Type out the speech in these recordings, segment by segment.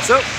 So.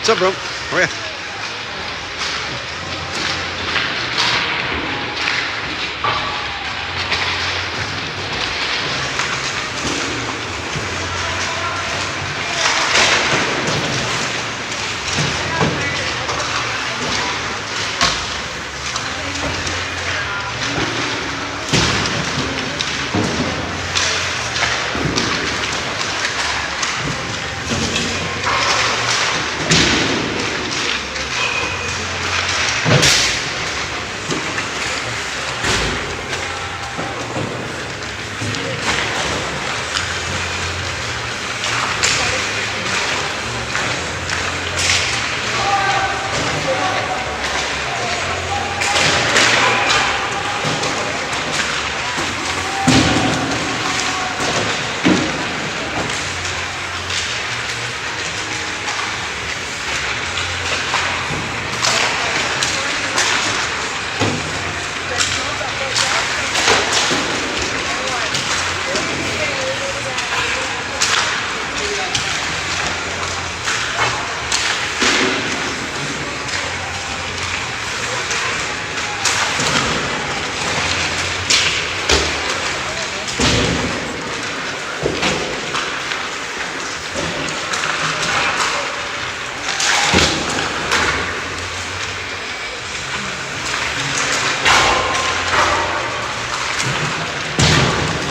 What's up, bro? How are you?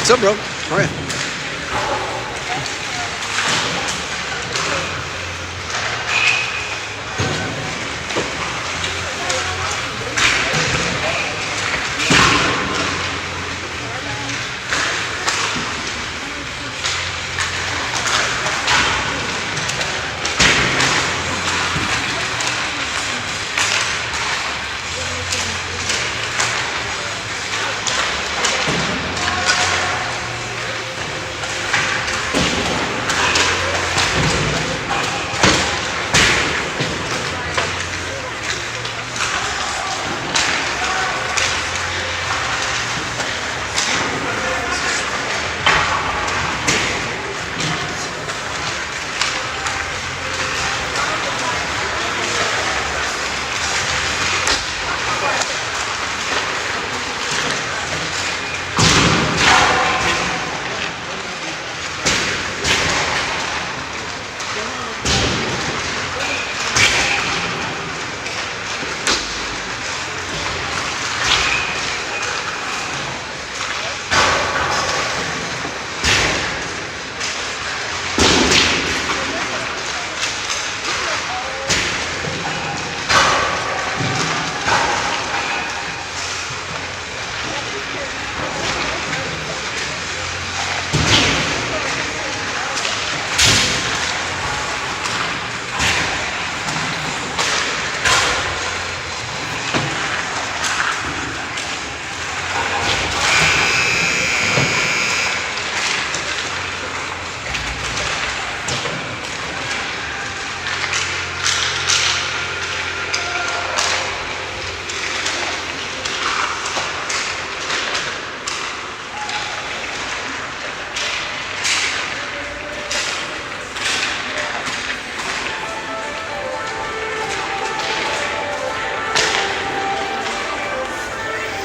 What's up, bro? How are you?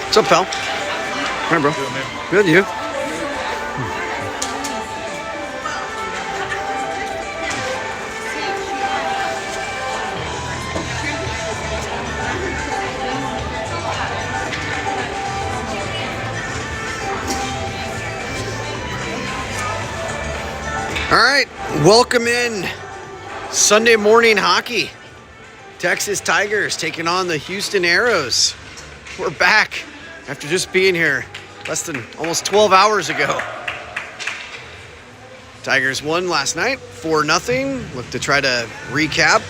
What's up, pal? Hi, bro. Good, you? All right, welcome in Sunday morning hockey. Texas Tigers taking on the Houston Aeros. We're back after just being here less than almost 12 hours ago. Tigers won last night, 4-0. Look to try to recap.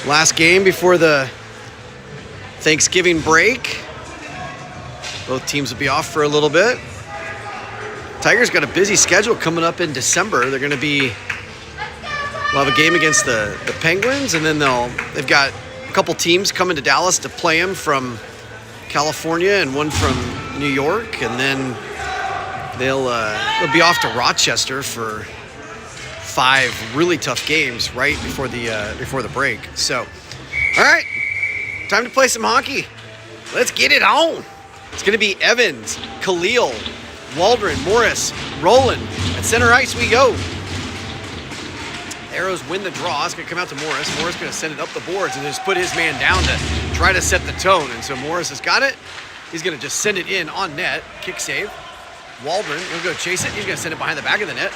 Last game before the Thanksgiving break. Both teams will be off for a little bit. Tigers got a busy schedule coming up in December. They're going to we'll have a game against the Penguins, and then they've got a couple teams coming to Dallas to play them from California and one from New York, and then they'll be off to Rochester for 5 really tough games right before the break. So, all right, time to play some hockey. Let's get it on. It's going to be Evans, Khalil, Waldron, Morris, Roland. At center ice we go. Arrows win the draw. It's going to come out to Morris. Morris going to send it up the boards and just put his man down to try to set the tone. And so Morris has got it. He's going to just send it in on net. Kick save. Waldron, he'll go chase it. He's going to send it behind the back of the net.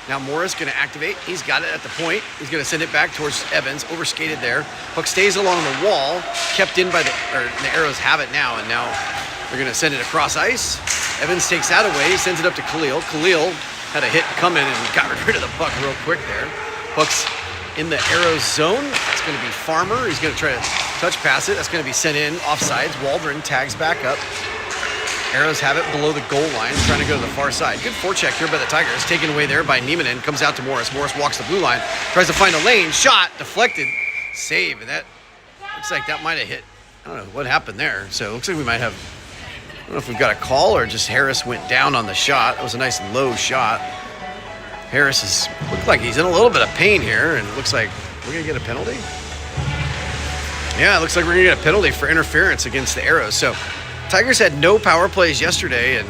Now Morris going to activate. He's got it at the point. He's going to send it back towards Evans. Overskated there. Puck stays along the wall. Kept in by the Arrows have it now. And now they're going to send it across ice. Evans takes that away, sends it up to Khalil. Khalil had a hit come in and got rid of the puck real quick there. Puck's in the Arrows zone. It's going to be Farmer. He's going to try to touch pass it. That's going to be sent in offsides. Waldron tags back up. Arrows have it below the goal line, trying to go to the far side. Good forecheck here by the Tigers. Taken away there by Niemanen. Comes out to Morris. Morris walks the blue line. Tries to find a lane. Shot. Deflected. Save. And that looks like that might have hit. I don't know what happened there. So it looks like we might have... I don't know if we've got a call or just Harris went down on the shot. That was a nice low shot. Harris looked like he's in a little bit of pain here, and it looks like we're going to get a penalty. Yeah, it looks like we're going to get a penalty for interference against the Arrows. So Tigers had no power plays yesterday, and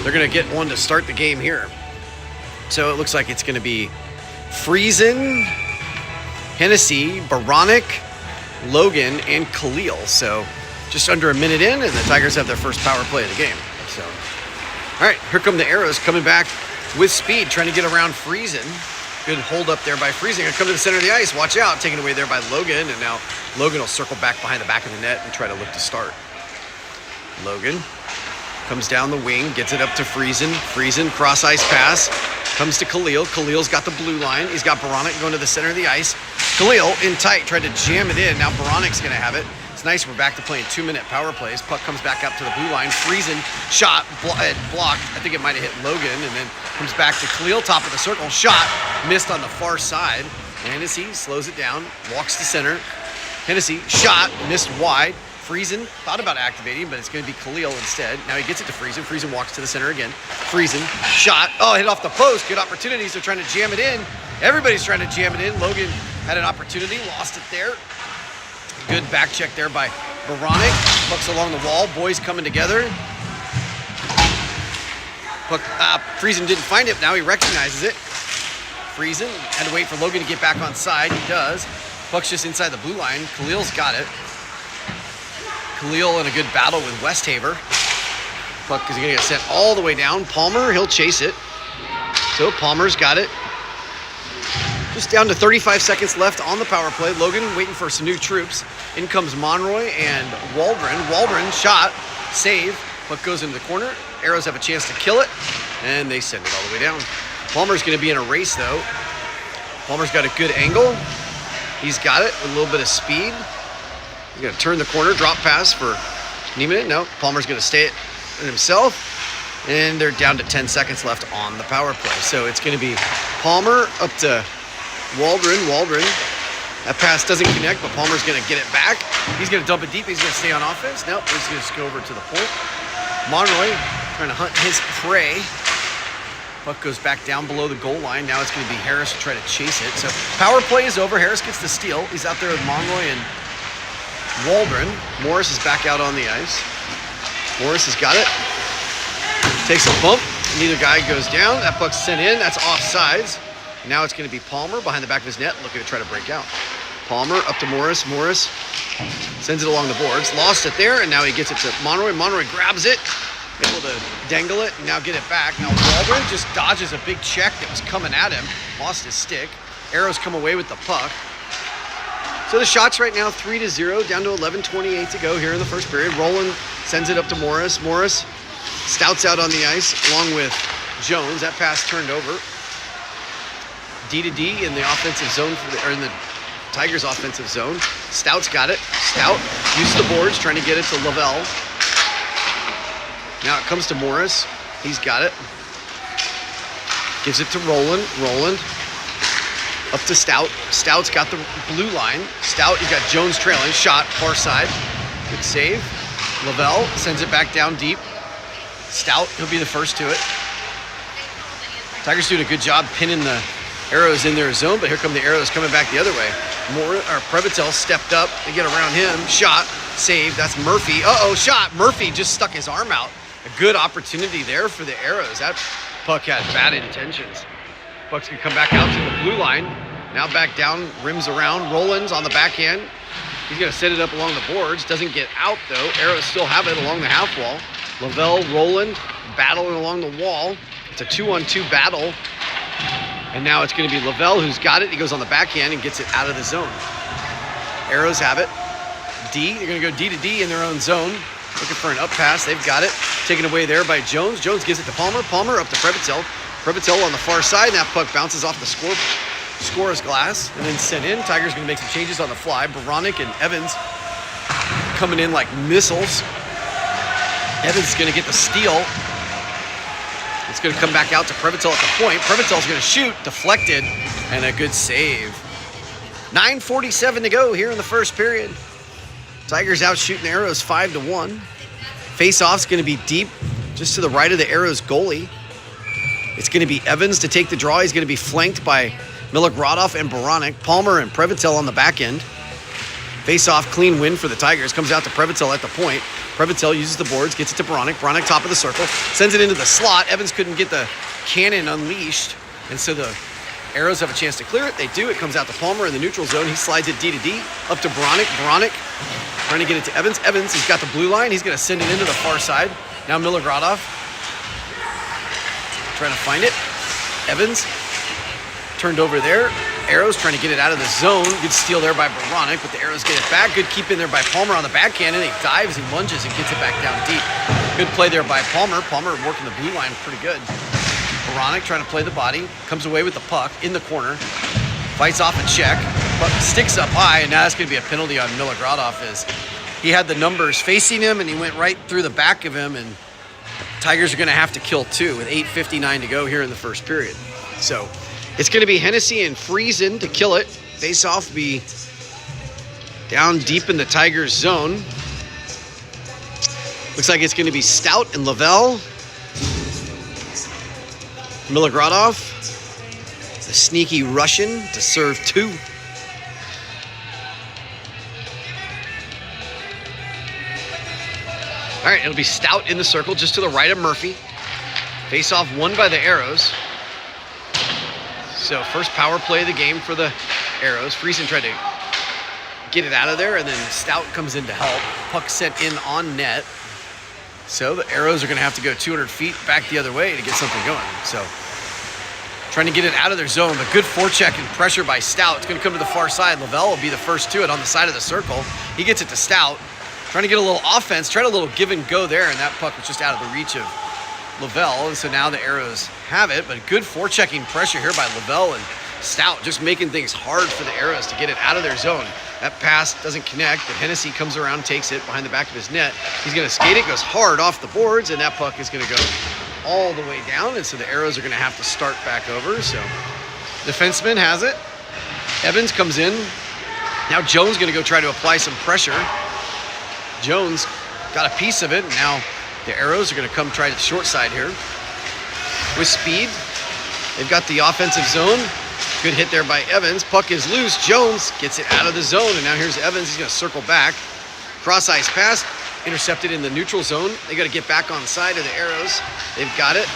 they're going to get one to start the game here. So it looks like it's going to be Friesen, Hennessy, Baranek, Logan, and Khalil. So just under a minute in, and the Tigers have their first power play of the game. So, all right, here come the Arrows coming back with speed, trying to get around Friesen. Good hold up there by Friesen. Gonna come to the center of the ice. Watch out, taken away there by Logan, and now Logan will circle back behind the back of the net and try to look to start. Logan comes down the wing, gets it up to Friesen. Friesen, cross ice pass, comes to Khalil. Khalil's got the blue line. He's got Baranek going to the center of the ice. Khalil in tight, tried to jam it in. Now Baranek's gonna have it. It's nice we're back to playing 2-minute power plays. Puck comes back up to the blue line. Friesen shot, blocked. I think it might have hit Logan, and then comes back to Khalil, top of the circle. Shot, missed on the far side. Hennessy slows it down, walks to center. Hennessy, shot, missed wide. Friesen thought about activating, but it's going to be Khalil instead. Now he gets it to Friesen. Friesen walks to the center again. Friesen, shot. Oh, hit off the post. Good opportunities. They're trying to jam it in. Everybody's trying to jam it in. Logan had an opportunity, lost it there. Good back check there by Baranek. Puck's along the wall. Boys coming together. Puck, Friesen didn't find it. Now he recognizes it. Friesen had to wait for Logan to get back on side. He does. Puck's just inside the blue line. Khalil's got it. Khalil in a good battle with Westhaver. Puck is going to get sent all the way down. Palmer, he'll chase it. So Palmer's got it. Just down to 35 seconds left on the power play. Logan waiting for some new troops. In comes Monroy and Waldron. Waldron shot, save. Puck goes into the corner. Arrows have a chance to kill it, and they send it all the way down. Palmer's going to be in a race, though. Palmer's got a good angle. He's got it with a little bit of speed. He's going to turn the corner, drop pass for Niemanen. No, Palmer's going to stay it himself, and they're down to 10 seconds left on the power play. So it's going to be Palmer up to Waldron. That pass doesn't connect, but Palmer's going to get it back. He's going to dump it deep. He's going to stay on offense. Nope, he's going to just go over to the point. Monroy trying to hunt his prey. Puck goes back down below the goal line. Now it's going to be Harris to try to chase it. So power play is over. Harris gets the steal. He's out there with Monroy and Waldron. Morris is back out on the ice. Morris has got it. Takes a bump. Neither guy goes down. That puck's sent in. That's offsides. Now it's going to be Palmer behind the back of his net looking to try to break out. Palmer up to Morris. Morris sends it along the boards. Lost it there, and now he gets it to Monroy. Monroy grabs it. Able to dangle it and now get it back. Now Waldron just dodges a big check that was coming at him. Lost his stick. Arrows come away with the puck. So the shots right now 3-0, down to 11:28 to go here in the first period. Roland sends it up to Morris. Morris Stout's out on the ice along with Jones. That pass turned over. D-to-D in the offensive zone or in the Tigers offensive zone. Stout's got it. Stout uses the boards, trying to get it to Lavelle. Now it comes to Morris. He's got it. Gives it to Roland. Roland up to Stout. Stout's got the blue line. Stout, he's got Jones trailing. Shot, far side. Good save. Lavelle sends it back down deep. Stout, he'll be the first to it. Tigers doing a good job pinning the Arrows in their zone, but here come the Arrows coming back the other way. Previtel stepped up to get around him. Shot, saved. That's Murphy. Shot. Murphy just stuck his arm out. A good opportunity there for the Arrows. That puck had bad intentions. Puck's gonna come back out to the blue line. Now back down, rims around. Roland's on the backhand. He's gonna set it up along the boards. Doesn't get out though. Arrows still have it along the half wall. Lavelle, Roland battling along the wall. It's a 2-on-2 battle. And now it's going to be Lavelle who's got it. He goes on the backhand and gets it out of the zone. Arrows have it. They're going to go D-to-D in their own zone. Looking for an up pass. They've got it. Taken away there by Jones. Jones gives it to Palmer. Palmer up to Previtel. Previtel on the far side. And that puck bounces off the scorer's glass and then sent in. Tigers going to make some changes on the fly. Baronic and Evans coming in like missiles. Evans is going to get the steal. It's going to come back out to Previtel at the point. Previtel's going to shoot, deflected, and a good save. 9:47 to go here in the first period. Tigers out shooting the Arrows 5-1. Face-off's going to be deep, just to the right of the Arrows goalie. It's going to be Evans to take the draw. He's going to be flanked by Milogradov and Baronic. Palmer and Previtel on the back end. Face-off, clean win for the Tigers. Comes out to Previtel at the point. Previtel uses the boards, gets it to Baronic. Baronic top of the circle, sends it into the slot. Evans couldn't get the cannon unleashed, and so the Arrows have a chance to clear it. They do. It comes out to Palmer in the neutral zone. He slides it D-to-D up to Baronic. Baronic trying to get it to Evans. Evans, he's got the blue line. He's going to send it into the far side. Now Milogradov trying to find it. Evans turned over there. Arrows trying to get it out of the zone. Good steal there by Baronic, but the Arrows get it back. Good keep in there by Palmer on the backhand, and he dives and lunges and gets it back down deep. Good play there by Palmer. Palmer working the blue line pretty good. Baronic trying to play the body. Comes away with the puck in the corner. Fights off a check. Puck sticks up high, and now that's going to be a penalty on Milogradov as he had the numbers facing him, and he went right through the back of him, and Tigers are going to have to kill two with 8:59 to go here in the first period. So it's going to be Hennessy and Friesen to kill it. Face-off be down deep in the Tigers' zone. Looks like it's going to be Stout and Lavelle. Milogradov, the sneaky Russian, to serve two. All right, it'll be Stout in the circle just to the right of Murphy. Face-off won by the Arrows. So first power play of the game for the Arrows. Friesen tried to get it out of there, and then Stout comes in to help. Puck sent in on net. So the Arrows are going to have to go 200 feet back the other way to get something going. So trying to get it out of their zone, but good forecheck and pressure by Stout. It's going to come to the far side. Lavelle will be the first to it on the side of the circle. He gets it to Stout. Trying to get a little offense, tried a little give and go there, and that puck was just out of the reach of Lavelle, and so now the Arrows have it, but good forechecking pressure here by Lavelle and Stout, just making things hard for the Arrows to get it out of their zone. That pass doesn't connect, but Hennessy comes around, takes it behind the back of his net. He's going to skate it, goes hard off the boards, and that puck is going to go all the way down, and so the Arrows are going to have to start back over. So defenseman has it. Evans comes in. Now Jones going to go try to apply some pressure. Jones got a piece of it, and now the Arrows are going to come try the short side here with speed. They've got the offensive zone. Good hit there by Evans. Puck is loose. Jones gets it out of the zone, and now here's Evans. He's going to circle back. Cross ice pass, intercepted in the neutral zone. They got to get back on side of the Arrows. They've got it.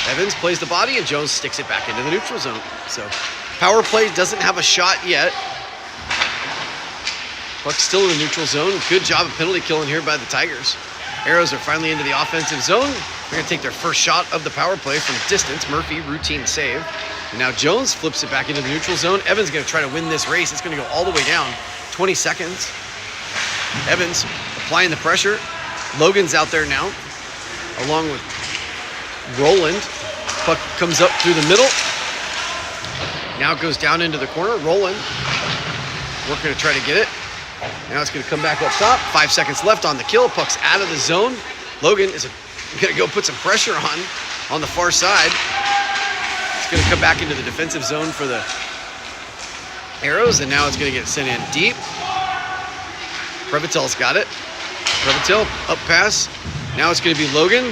Evans plays the body, and Jones sticks it back into the neutral zone. So power play doesn't have a shot yet. Puck's still in the neutral zone. Good job of penalty killing here by the Tigers. Arrows are finally into the offensive zone. They're going to take their first shot of the power play from distance. Murphy, routine save. And now Jones flips it back into the neutral zone. Evans is going to try to win this race. It's going to go all the way down. 20 seconds. Evans applying the pressure. Logan's out there now, along with Roland. Puck comes up through the middle. Now it goes down into the corner. Roland working to try to get it. Now it's going to come back up top. 5 seconds left on the kill. Puck's out of the zone. Logan is going to go put some pressure on the far side. It's going to come back into the defensive zone for the Arrows, and now it's going to get sent in deep. Prevatel's got it. Prevatel, up pass. Now it's going to be Logan.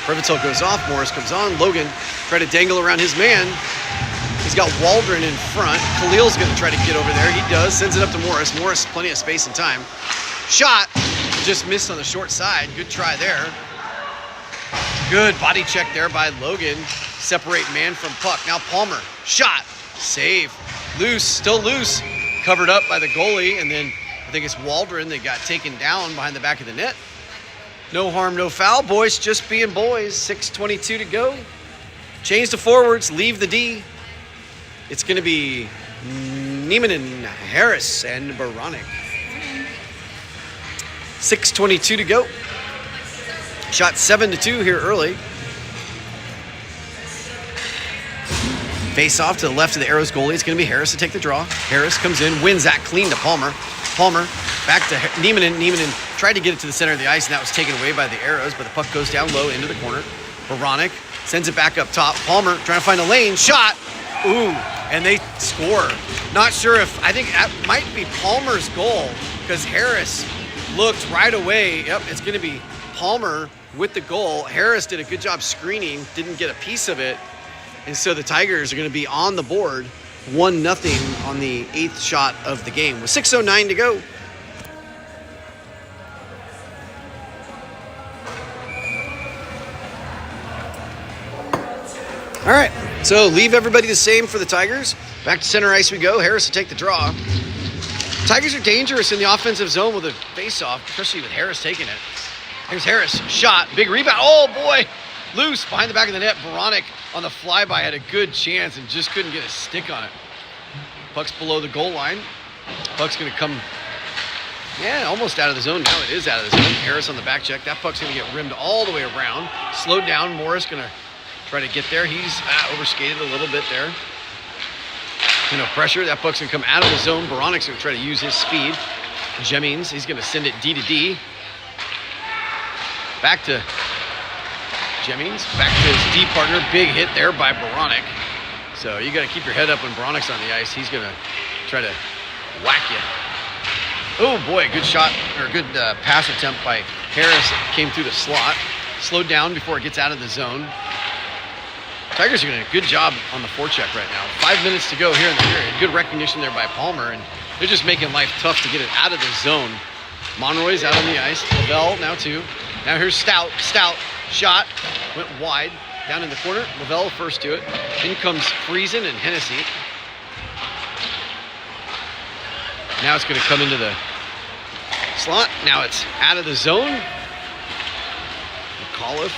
Prevatel goes off. Morris comes on. Logan try to dangle around his man. He's got Waldron in front. Khalil's going to try to get over there. He does. Sends it up to Morris. Morris, plenty of space and time. Shot. Just missed on the short side. Good try there. Good body check there by Logan. Separate man from puck. Now Palmer. Shot. Save. Loose. Still loose. Covered up by the goalie. And then I think it's Waldron that got taken down behind the back of the net. No harm, no foul. Boys just being boys. 6:22 to go. Change to forwards. Leave the D. It's going to be Niemanen, Harris, and Baranek. 6:22 to go. Shot 7-2 here early. Face off to the left of the Arrows goalie. It's going to be Harris to take the draw. Harris comes in, wins that clean to Palmer. Palmer back to Niemanen. Niemanen tried to get it to the center of the ice, and that was taken away by the Arrows, but the puck goes down low into the corner. Baranek sends it back up top. Palmer trying to find a lane. Shot. Ooh, and they score. Not sure if, I think that might be Palmer's goal, because Harris looked right away. Yep, it's going to be Palmer with the goal. Harris did a good job screening, didn't get a piece of it. And so the Tigers are going to be on the board 1-0 on the 8th shot of the game with 6:09 to go. All right, so leave everybody the same for the Tigers. Back to center ice we go. Harris to take the draw. Tigers are dangerous in the offensive zone with a face-off, especially with Harris taking it. Here's Harris, shot, big rebound. Oh boy, loose behind the back of the net. Baranek on the flyby had a good chance and just couldn't get a stick on it. Puck's below the goal line. Puck's gonna come, almost out of the zone. Now it is out of the zone. Harris on the back check. That puck's gonna get rimmed all the way around. Slowed down. Morris gonna try to get there. He's overskated a little bit there. No pressure. That puck's gonna come out of the zone. Baranek's gonna try to use his speed. Jennings, he's gonna send it D to D. Back to Jennings. Back to his D partner. Big hit there by Baranek. So you gotta keep your head up when Baranek's on the ice. He's gonna try to whack you. Oh boy, good shot, or good pass attempt by Harris. Came through the slot. Slowed down before it gets out of the zone. Tigers are doing a good job on the forecheck right now. 5 minutes to go here in the period. Good recognition there by Palmer, and they're just making life tough to get it out of the zone. Monroy's out on the ice. Lavelle now too. Now here's Stout. Stout shot went wide down in the corner. Lavelle first to it. In comes Friesen and Hennessy. Now it's going to come into the slot. Now it's out of the zone. McAuliffe,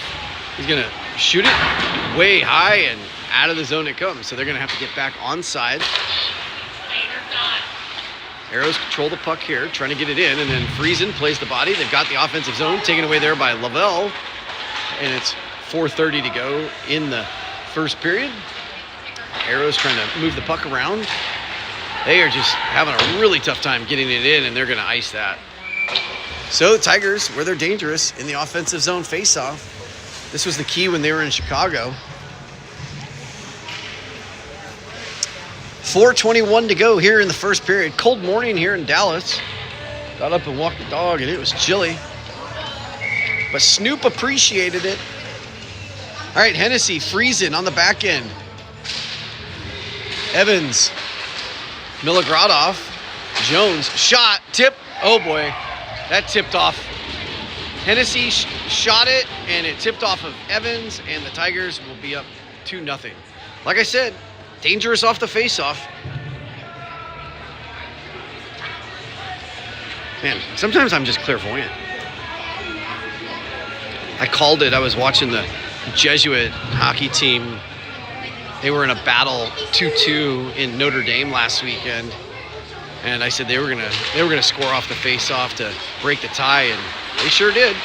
he's going to shoot it way high, and out of the zone it comes. So they're going to have to get back onside. Arrows control the puck here, trying to get it in, and then Friesen plays the body. They've got the offensive zone taken away there by Lavelle, and it's 4:30 to go in the first period. Arrows trying to move the puck around. They are just having a really tough time getting it in, and they're going to ice that. So the Tigers, where they're dangerous in the offensive zone face-off. This was the key when they were in Chicago. 4:21 to go here in the first period. Cold morning here in Dallas. Got up and walked the dog, and it was chilly. But Snoop appreciated it. All right, Hennessy, Friesen on the back end. Evans, Milogradov, Jones, shot, tip. Oh boy, That tipped off. Hennessy shot it, and it tipped off of Evans, and the Tigers will be up 2-0. Like I said, dangerous off the faceoff. Man, sometimes I'm just clairvoyant. I called it. I was watching the Jesuit hockey team. They were in a battle 2-2 in Notre Dame last weekend, and I said they were gonna score off the faceoff to break the tie, and they sure did.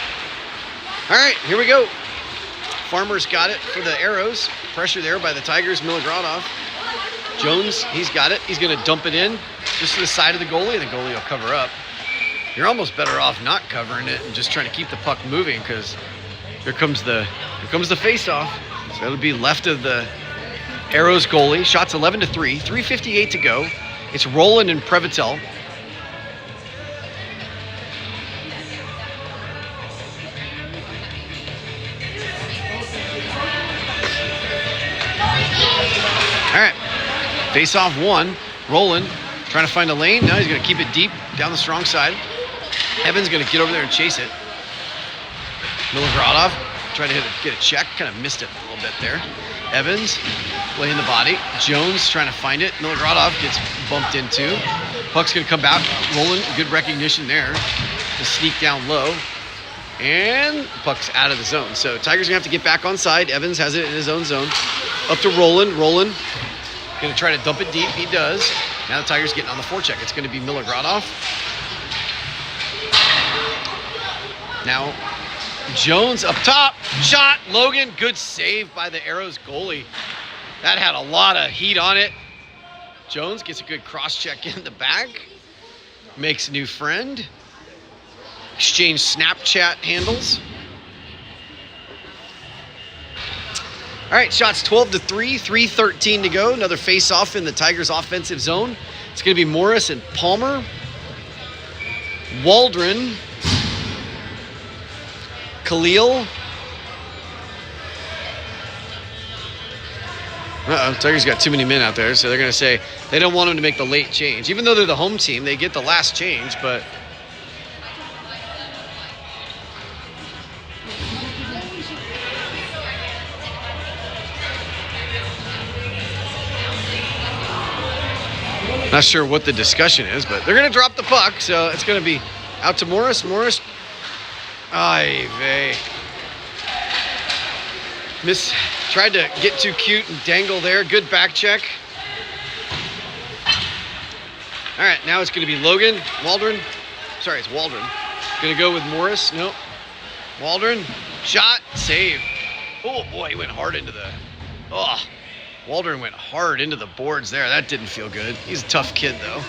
All right, here we go. Farmer's got it for the Arrows. Pressure there by the Tigers. Milogradov. Jones, he's got it. He's gonna dump it in just to the side of the goalie, and the goalie will cover up. You're almost better off not covering it and just trying to keep the puck moving, because here comes the face-off. So that'll be left of the Arrows goalie. Shots 11-3. 3:58 to go. It's Roland and Previtel. All right. Face-off one. Roland trying to find a lane. Now he's going to keep it deep down the strong side. Evans going to get over there and chase it. Milogradov tried to get a check. Kind of missed it a little bit there. Evans laying the body. Jones trying to find it. Milogradov gets bumped into. Puck's going to come back. Roland, good recognition there to sneak down low. And puck's out of the zone. So Tigers going to have to get back on side. Evans has it in his own zone. Up to Roland. Roland going to try to dump it deep. He does. Now the Tigers getting on the forecheck. It's going to be Milogradov. Now Jones up top. Shot. Logan. Good save by the Arrows goalie. That had a lot of heat on it. Jones gets a good cross check in the back. Makes a new friend. Exchange Snapchat handles. All right, shots 12-3, 3:13 to go. Another face-off in the Tigers' offensive zone. It's going to be Morris and Palmer. Waldron. Khalil. Tigers got too many men out there, so they're going to say they don't want them to make the late change. Even though they're the home team, they get the last change, but... Not sure what the discussion is, but they're going to drop the puck, so it's going to be out to Morris. Morris. Ay vey. Tried to get too cute and dangle there. Good back check. All right, now it's going to be Logan. Waldron. Sorry, it's Waldron. Going to go with Morris. Nope. Waldron. Shot. Save. Oh, boy, he went hard into the... Oh. Waldron went hard into the boards there. That didn't feel good. He's a tough kid, though.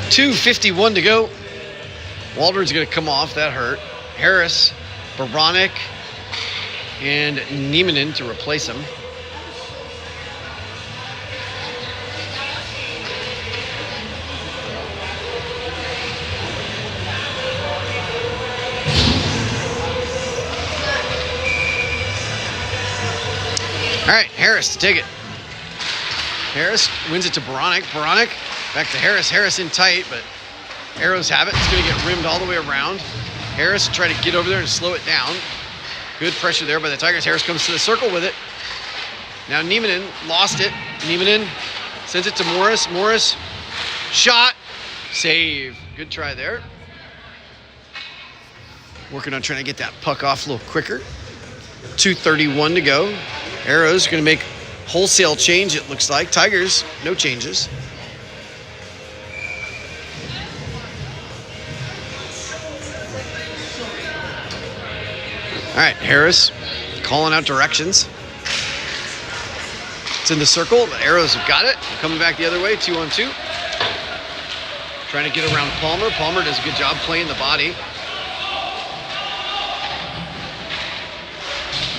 .251 to go. Waldron's going to come off. That hurt. Harris, Baranek, and Niemanen to replace him. All right, Harris to take it. Harris wins it to Baranek. Baranek back to Harris. Harris in tight, but Arrows have it. It's going to get rimmed all the way around. Harris try to get over there and slow it down. Good pressure there by the Tigers. Harris comes to the circle with it. Now Niemanen lost it. Niemanen sends it to Morris. Morris, shot, save. Good try there. Working on trying to get that puck off a little quicker. 2:31 to go. Arrows going to make wholesale change, it looks like. Tigers, no changes. All right, Harris calling out directions. It's in the circle. The Arrows have got it. Coming back the other way, 2-on-2. Trying to get around Palmer. Palmer does a good job playing the body.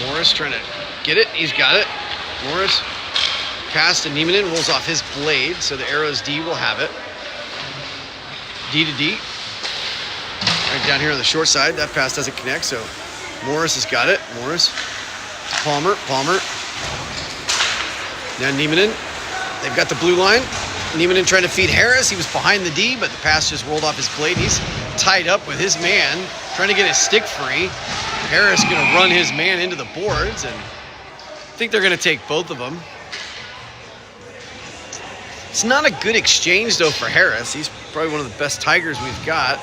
Morris trying to get it. He's got it. Morris pass to Niemanen. Rolls off his blade, so the Arrows D will have it. D to D. Right down here on the short side. That pass doesn't connect, so Morris has got it. Morris to Palmer. Palmer Now Niemanen, they've got the blue line. Niemanen trying to feed Harris. He was behind the D, but the pass just rolled off his blade. He's tied up with his man, trying to get his stick free. Harris going to run his man into the boards, and I think they're going to take both of them. It's not a good exchange, though, for Harris. He's probably one of the best Tigers we've got,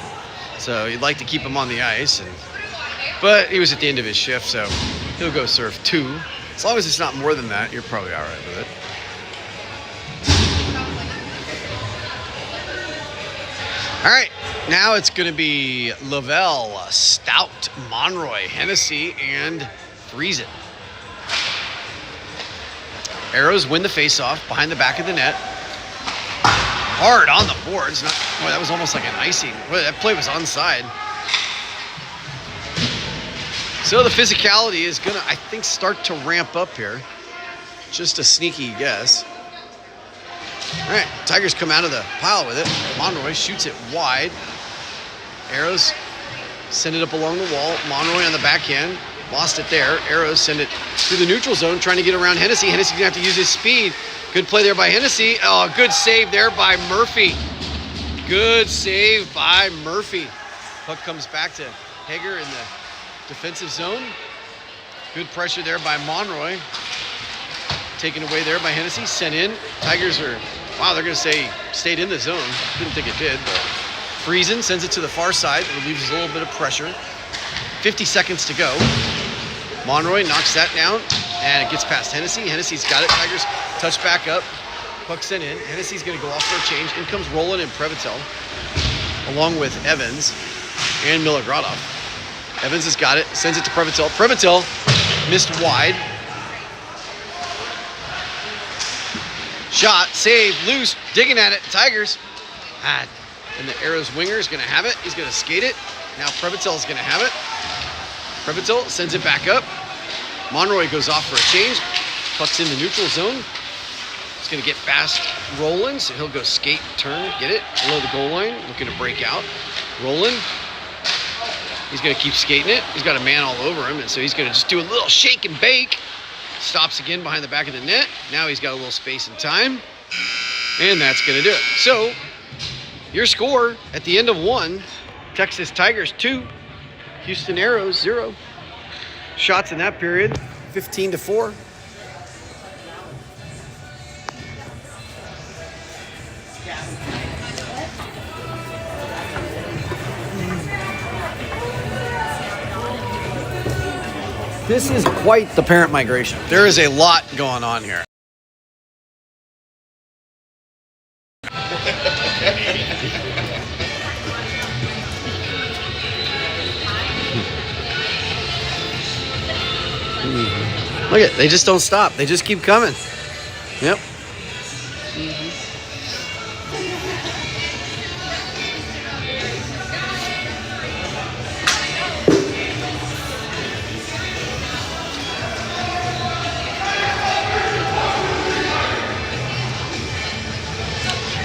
so you'd like to keep him on the ice. But he was at the end of his shift, so he'll go serve 2. As long as it's not more than that, you're probably all right with it. All right, now it's going to be Lavelle, Stout, Monroy, Hennessy, and Friesen. Arrows win the faceoff behind the back of the net. Hard on the boards. Boy, that was almost like an icing. Boy, that play was onside. So the physicality is going to, I think, start to ramp up here. Just a sneaky guess. All right, Tigers come out of the pile with it. Monroy shoots it wide. Arrows send it up along the wall. Monroy on the backhand. Lost it there. Arrows send it through the neutral zone, trying to get around Hennessy. Hennessy's going to have to use his speed. Good play there by Hennessy. Oh, good save there by Murphy. Good save by Murphy. Puck comes back to Hager in the defensive zone. Good pressure there by Monroy. Taken away there by Hennessy. Sent in. Tigers are, wow, they're going to say stayed in the zone. Didn't think it did, but Friesen sends it to the far side. It relieves a little bit of pressure. 50 seconds to go. Monroy knocks that down, and it gets past Hennessy. Hennessy's got it. Tigers touch back up. Puck sent in. Hennessy's going to go off for a change. In comes Roland and Previtel, along with Evans and Milogradov. Evans has got it. Sends it to Previtel. Previtel missed wide. Shot, save, loose, digging at it. Tigers. And the Arrows winger is going to have it. He's going to skate it. Now Previtel is going to have it. Previtel sends it back up. Monroy goes off for a change. Puck's in the neutral zone. He's going to get past Roland, so he'll go skate, turn, get it below the goal line, looking to break out. Roland, he's going to keep skating it. He's got a man all over him, and so he's going to just do a little shake and bake. Stops again behind the back of the net. Now he's got a little space and time, and that's going to do it. So your score at the end of 1, Texas Tigers 2, Houston Arrows 0. Shots in that period, 15-4. This is quite the parent migration. There is a lot going on here. Look at, they just don't stop. They just keep coming. Yep.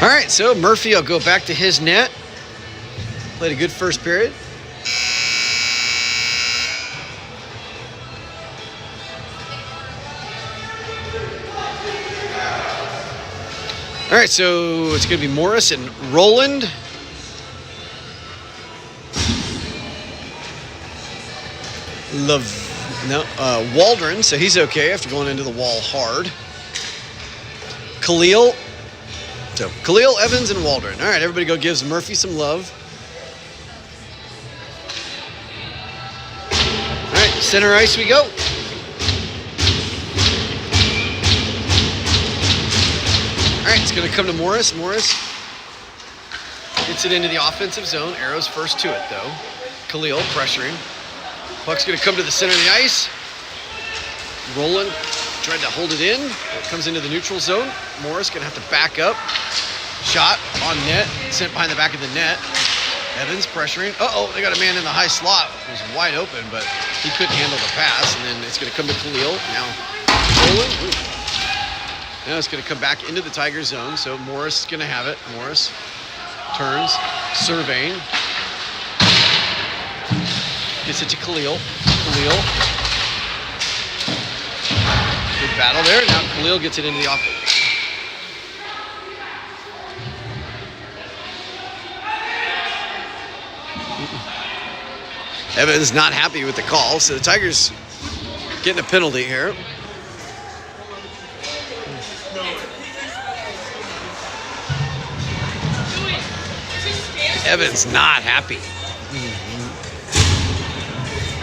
All right, so Murphy will go back to his net. Played a good first period. All right, so it's going to be Morris and Roland. Waldron, so he's okay after going into the wall hard. Khalil. So Khalil, Evans, and Waldron. All right, everybody go gives Murphy some love. All right, center ice we go. All right, it's going to come to Morris. Morris gets it into the offensive zone. Arrows first to it, though. Khalil pressuring. Puck's going to come to the center of the ice. Roland tried to hold it in. It comes into the neutral zone. Morris going to have to back up. Shot on net. Sent behind the back of the net. Evans pressuring. Uh-oh, they got a man in the high slot. It was wide open, but he couldn't handle the pass. And then it's going to come to Khalil. Now Roland. Ooh. Now it's going to come back into the Tiger zone. So Morris is going to have it. Morris turns, surveying. Gets it to Khalil. Khalil. Good battle there. Now Khalil gets it into the offense. Evans not happy with the call, so the Tigers getting a penalty here. Evans not happy.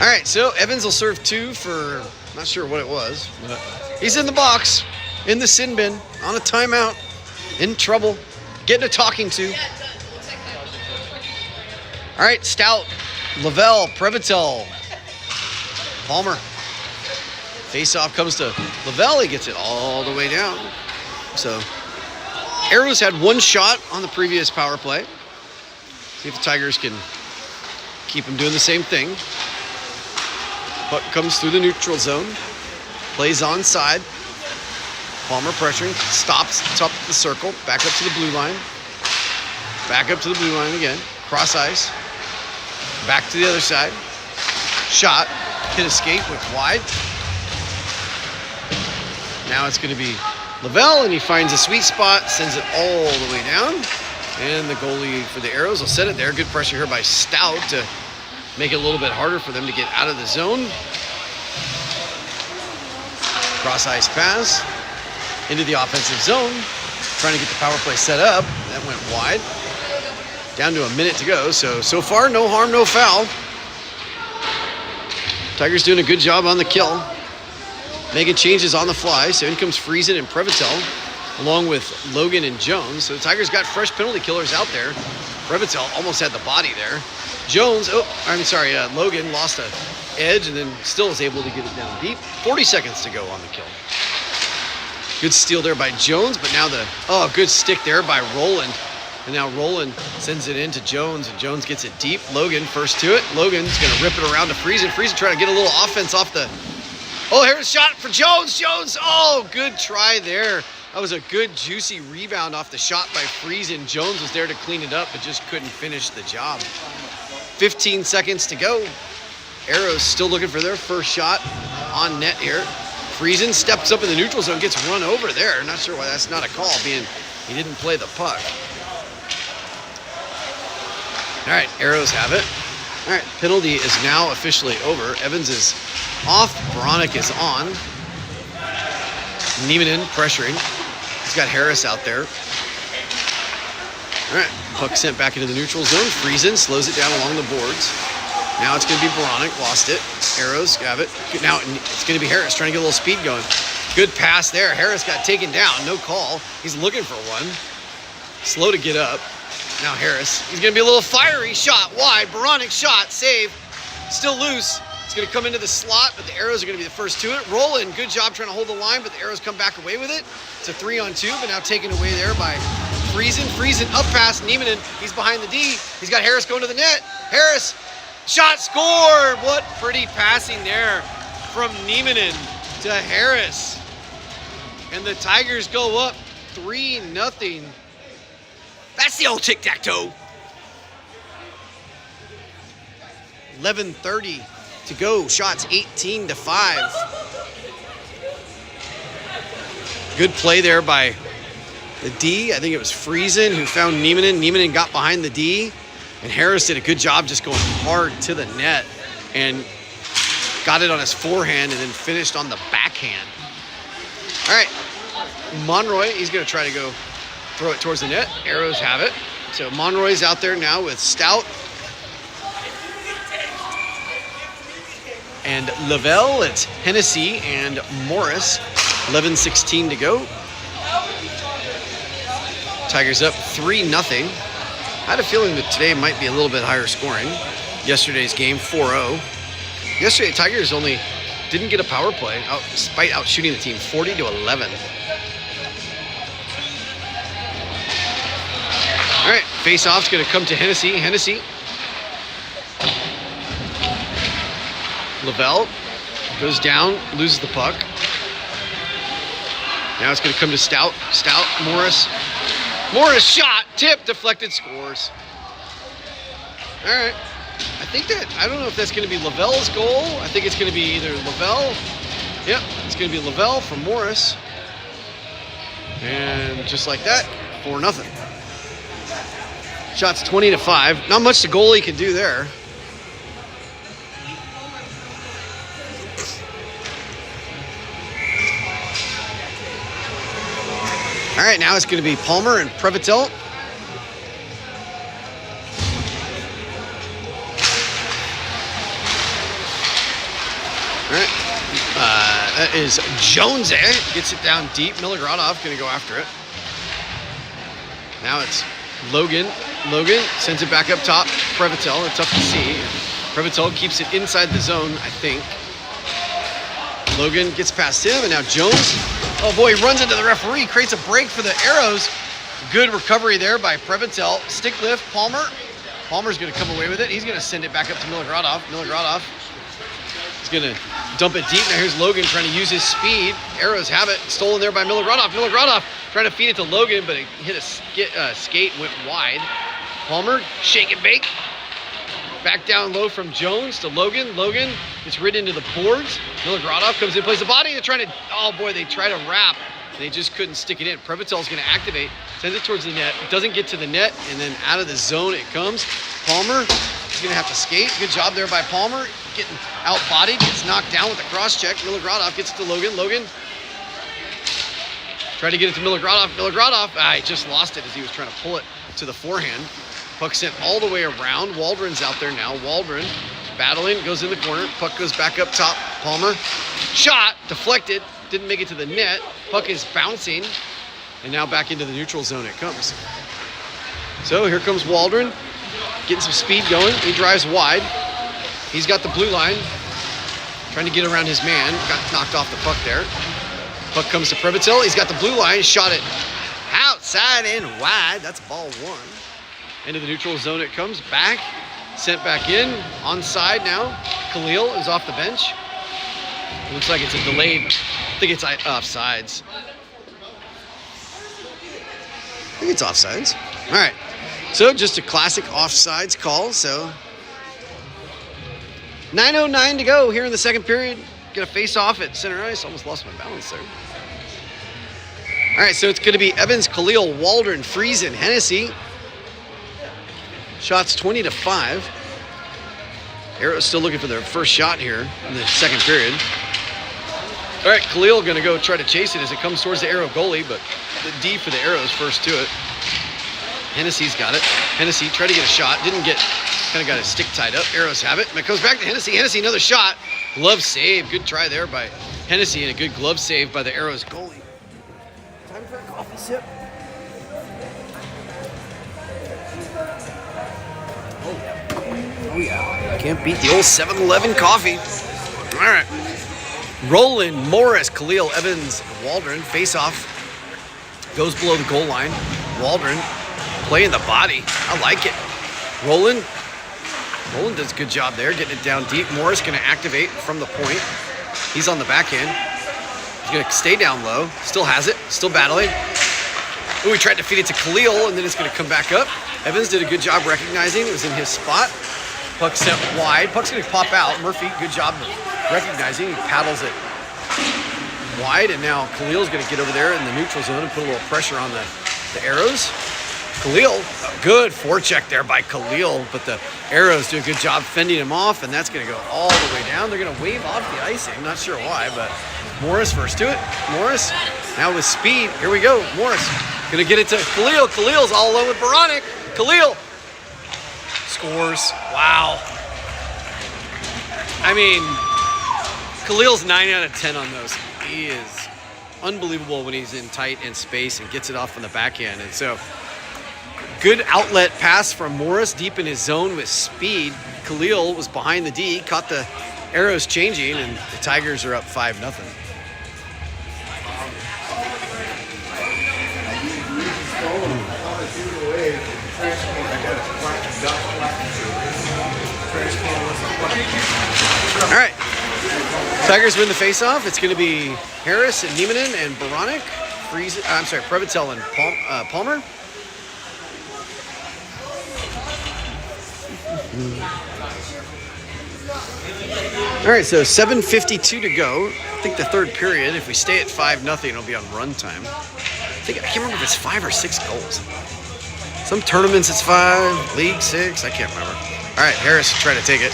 All right, so Evans will serve 2 for, not sure what it was, but he's in the box, in the sin bin, on a timeout, in trouble, getting a talking to. All right, Stout, Lavelle, Previtel, Palmer. Face-off comes to Lavelle. He gets it all the way down. So Arrows had 1 shot on the previous power play. See if the Tigers can keep them doing the same thing. Puck comes through the neutral zone. Plays onside. Palmer pressuring. Stops top of the circle. Back up to the blue line. Back up to the blue line again. Cross ice. Back to the other side. Shot. Hit a skate. Went wide. Now it's going to be Lavelle, and he finds a sweet spot. Sends it all the way down. And the goalie for the Arrows will set it there. Good pressure here by Stout to make it a little bit harder for them to get out of the zone. Cross ice pass into the offensive zone. Trying to get the power play set up. That went wide. Down to a minute to go. So far, no harm, no foul. Tigers doing a good job on the kill. Making changes on the fly. So in comes Friesen and Previtel, along with Logan and Jones. So the Tigers got fresh penalty killers out there. Previtel almost had the body there. Jones, Logan lost an edge and then still was able to get it down deep. 40 seconds to go on the kill. Good steal there by Jones, but now good stick there by Roland. And now Roland sends it in to Jones, and Jones gets it deep. Logan first to it. Logan's going to rip it around to Friesen. Friesen trying to get a little offense off the... Oh, here's a shot for Jones. Jones, good try there. That was a good, juicy rebound off the shot by Friesen. Jones was there to clean it up, but just couldn't finish the job. 15 seconds to go. Arrows still looking for their first shot on net here. Friesen steps up in the neutral zone, gets run over there. Not sure why that's not a call, being he didn't play the puck. All right, Arrows have it. All right, penalty is now officially over. Evans is off. Boronik is on. Niemanen pressuring. He's got Harris out there. All right, puck sent back into the neutral zone. Friesen slows it down along the boards. Now it's going to be Boronik. Lost it. Arrows have it. Now it's going to be Harris trying to get a little speed going. Good pass there. Harris got taken down. No call. He's looking for one. Slow to get up. Now Harris. He's going to be a little fiery. Shot wide. Boronik shot. Save. Still loose. It's going to come into the slot, but the Arrows are going to be the first to it. Roland, good job trying to hold the line, but the Arrows come back away with it. It's a 3-on-2, but now taken away there by Friesen. Friesen up past Niemanen. He's behind the D. He's got Harris going to the net. Harris, shot scored. What pretty passing there from Niemanen to Harris. And the Tigers go up 3-0. That's the old tic-tac-toe. 11:30 to go. Shots 18-5. Good play there by the D. I think it was Friesen who found Niemanen. Niemanen got behind the D, and Harris did a good job just going hard to the net and got it on his forehand and then finished on the backhand. All right, Monroy, he's going to try to go throw it towards the net. Arrows have it. So Monroy's out there now with Stout and Lavelle. It's Hennessy and Morris. 11:16 to go. Tigers up 3-0. I had a feeling that today might be a little bit higher scoring. Yesterday's game, 4-0. Yesterday, Tigers only didn't get a power play, despite outshooting the team 40-11. All right, face-off's going to come to Hennessy. Hennessy. Lavelle goes down, loses the puck. Now it's going to come to Stout. Stout, Morris. Morris shot, tip, deflected, scores. All right. I don't know if that's going to be Lavelle's goal. I think it's going to be either Lavelle Yep, it's going to be Lavelle from Morris. And just like that, 4-0. Shots 20-5. Not much the goalie can do there. All right, now it's going to be Palmer and Previtel. All right, that is Jones. Gets it down deep. Milogradov going to go after it. Now it's Logan. Logan sends it back up top. Previtel, it's tough to see. Previtel keeps it inside the zone, I think. Logan gets past him, and now Jones. Oh boy, he runs into the referee, creates a break for the Arrows. Good recovery there by Previtel. Stick lift, Palmer. Palmer's going to come away with it. He's going to send it back up to Milogradov. Milogradov is going to dump it deep. Now here's Logan trying to use his speed. Arrows have it. Stolen there by Milogradov. Milogradov trying to feed it to Logan, but it hit a skate, went wide. Palmer, shake and bake. Back down low from Jones to Logan. Logan gets ridden into the boards. Milogradov comes in, plays the body. They're trying to, oh boy, they try to wrap. They just couldn't stick it in. Previtel's going to activate, sends it towards the net. It doesn't get to the net, and then out of the zone it comes. Palmer is going to have to skate. Good job there by Palmer. Getting out-bodied, gets knocked down with a cross-check. Milogradov gets it to Logan. Logan tried to get it to Milogradov. Milogradov, he just lost it as he was trying to pull it to the forehand. Puck sent all the way around. Waldron's out there now. Waldron battling, goes in the corner. Puck goes back up top. Palmer, shot, deflected, didn't make it to the net. Puck is bouncing, and now back into the neutral zone it comes. So here comes Waldron, getting some speed going. He drives wide. He's got the blue line, trying to get around his man. Got knocked off the puck there. Puck comes to Previtel. He's got the blue line. Shot it outside and wide. That's ball one. Into the neutral zone it comes. Back. Sent back in. Onside now. Khalil is off the bench. It looks like it's a delayed. I think it's offsides. I think it's offsides. All right. So just a classic offsides call. So 9:09 to go here in the second period. Gonna face off at center ice. Almost lost my balance there. All right, so it's gonna be Evans, Khalil, Waldron, Friesen, Hennessy. Shots 20-5. Arrows still looking for their first shot here in the second period. All right, Khalil gonna go try to chase it as it comes towards the Arrow goalie, but the D for the Arrows first to it. Hennessy's got it. Hennessy tried to get a shot, didn't get, kind of got his stick tied up. Arrows have it, but it goes back to Hennessy. Hennessy, another shot. Glove save, good try there by Hennessy, and a good glove save by the Arrows goalie. Time for a coffee sip. Oh yeah, can't beat the old 7-Eleven coffee. All right, Roland, Morris, Khalil, Evans, Waldron face off. Goes below the goal line. Waldron playing the body. I like it. Roland does a good job there, getting it down deep. Morris going to activate from the point. He's on the backhand. He's going to stay down low. Still has it. Still battling. Ooh, he tried to feed it to Khalil, and then it's going to come back up. Evans did a good job recognizing. It was in his spot. Puck sent wide. Puck's going to pop out. Murphy, good job of recognizing. He paddles it wide, and now Khalil's going to get over there in the neutral zone and put a little pressure on the Arrows. Khalil, good forecheck there by Khalil, but the Arrows do a good job fending him off, and that's going to go all the way down. They're going to wave off the icing. Not sure why, but Morris first to it. Morris, now with speed. Here we go. Morris going to get it to Khalil. Khalil's all alone with Baranek. Khalil scores. Wow. I mean, Khalil's 9 out of 10 on those. He is unbelievable when he's in tight and space and gets it off from the backhand. And so, good outlet pass from Morris deep in his zone with speed. Khalil was behind the D, caught the Arrows changing, and the Tigers are up 5-0. All right. Tigers win the faceoff. It's going to be Harris and Niemanen and Baranek. Previtel and Palmer. All right, so 7:52 to go. I think the third period, if we stay at 5-0, it'll be on run time. I can't remember if it's 5 or 6 goals. Some tournaments it's 5, league 6, I can't remember. All right, Harris try to take it.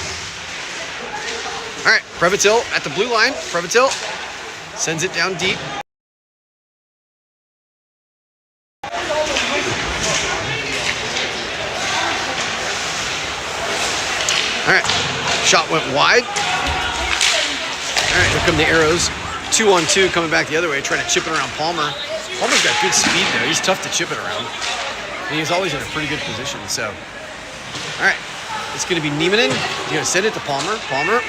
All right, Previtil at the blue line. Previtil sends it down deep. All right, shot went wide. All right, here come the arrows. 2-on-2 coming back the other way, trying to chip it around Palmer. Palmer's got good speed though. He's tough to chip it around. And he's always in a pretty good position. So, all right, it's going to be Niemanen. He's going to send it to Palmer. Palmer